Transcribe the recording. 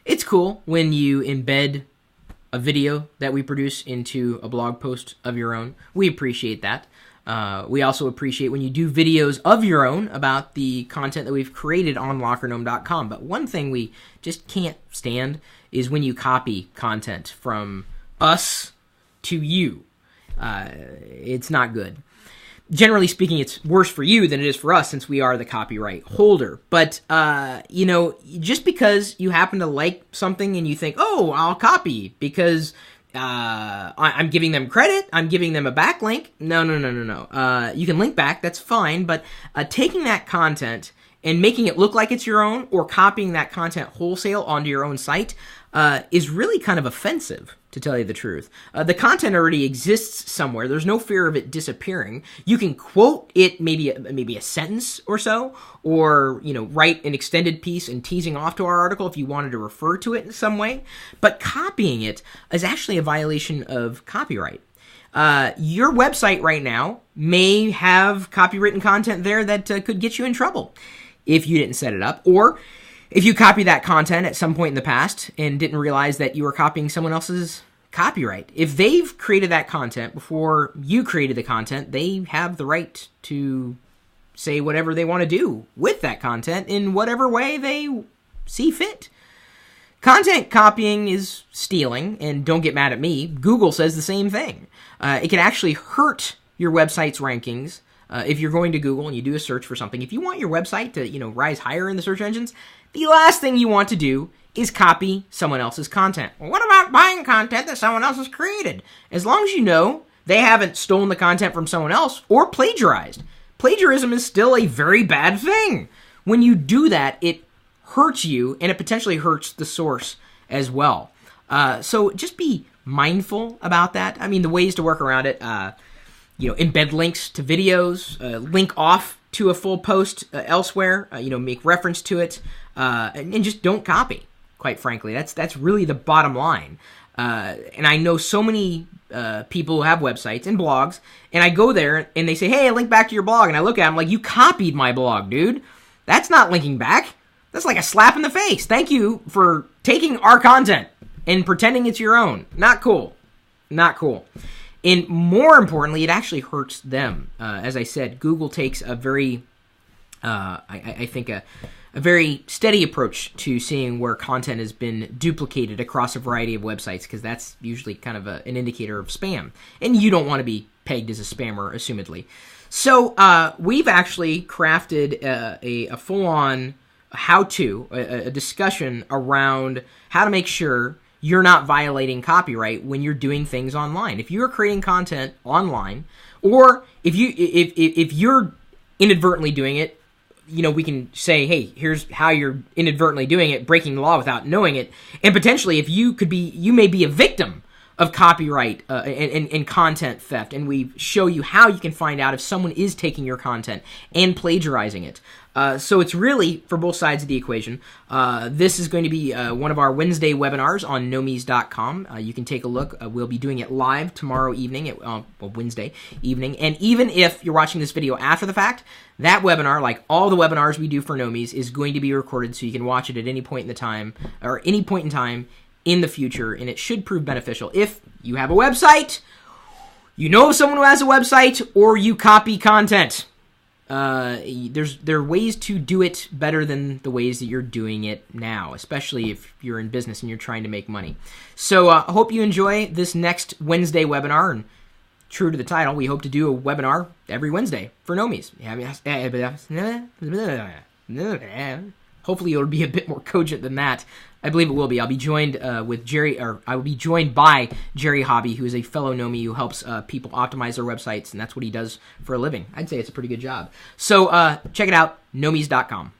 It's cool when you embed a video that we produce into a blog post of your own. We appreciate that. We also appreciate when you do videos of your own about the content that we've created on LockerGnome.com. But one thing we just can't stand is when you copy content from us to you. It's not good. Generally speaking, it's worse for you than it is for us since we are the copyright holder. But, just because you happen to like something and you think, oh, I'll copy because I'm giving them credit, I'm giving them a backlink. No. You can link back, that's fine, but taking that content and making it look like it's your own or copying that content wholesale onto your own site is really kind of offensive, to tell you the truth. The content already exists somewhere. There's no fear of it disappearing. You can quote it maybe a sentence or so, or write an extended piece and teasing off to our article if you wanted to refer to it in some way. But copying it is actually a violation of copyright. Your website right now may have copywritten content there that could get you in trouble if you didn't set it up, or if you copy that content at some point in the past and didn't realize that you were copying someone else's copyright. If they've created that content before you created the content, they have the right to say whatever they want to do with that content in whatever way they see fit. Content copying is stealing, and don't get mad at me. Google says the same thing. It can actually hurt your website's rankings. If you're going to Google and you do a search for something, if you want your website to, rise higher in the search engines, the last thing you want to do is copy someone else's content. Well, what about buying content that someone else has created? As long as you know they haven't stolen the content from someone else or plagiarized. Plagiarism is still a very bad thing. When you do that, it hurts you, and it potentially hurts the source as well. So just be mindful about that. I mean, the ways to work around it, embed links to videos, link off to a full post elsewhere, make reference to it, and just don't copy, quite frankly. That's really the bottom line. And I know so many people who have websites and blogs, and I go there and they say, hey, link back to your blog. And I look at them like, you copied my blog, dude. That's not linking back. That's like a slap in the face. Thank you for taking our content and pretending it's your own. Not cool. Not cool. And more importantly, it actually hurts them. As I said, Google takes a very, I think a very steady approach to seeing where content has been duplicated across a variety of websites, because that's usually kind of an indicator of spam. And you don't want to be pegged as a spammer, assumedly. So we've actually crafted a full-on how-to, a discussion around how to make sure you're not violating copyright when you're doing things online. If you're creating content online, or if you're inadvertently doing it, we can say, hey, here's how you're inadvertently doing it, breaking the law without knowing it. And potentially, you may be a victim of copyright and content theft. And we show you how you can find out if someone is taking your content and plagiarizing it. So it's really for both sides of the equation. This is going to be one of our Wednesday webinars on Gnomies.com. You can take a look. We'll be doing it live tomorrow evening, Wednesday evening. And even if you're watching this video after the fact, that webinar, like all the webinars we do for Gnomies, is going to be recorded so you can watch it at any point in time in the future, and it should prove beneficial. If you have a website, you know of someone who has a website, or you copy content. There are ways to do it better than the ways that you're doing it now, especially if you're in business and you're trying to make money. So I hope you enjoy this next Wednesday webinar, and true to the title, we hope to do a webinar every Wednesday for Gnomies. Hopefully it'll be a bit more cogent than that. I believe it will be. I'll be joined I will be joined by Jerry Hobby, who is a fellow Gnomie who helps people optimize their websites, and that's what he does for a living. I'd say it's a pretty good job. So check it out, Gnomies.com.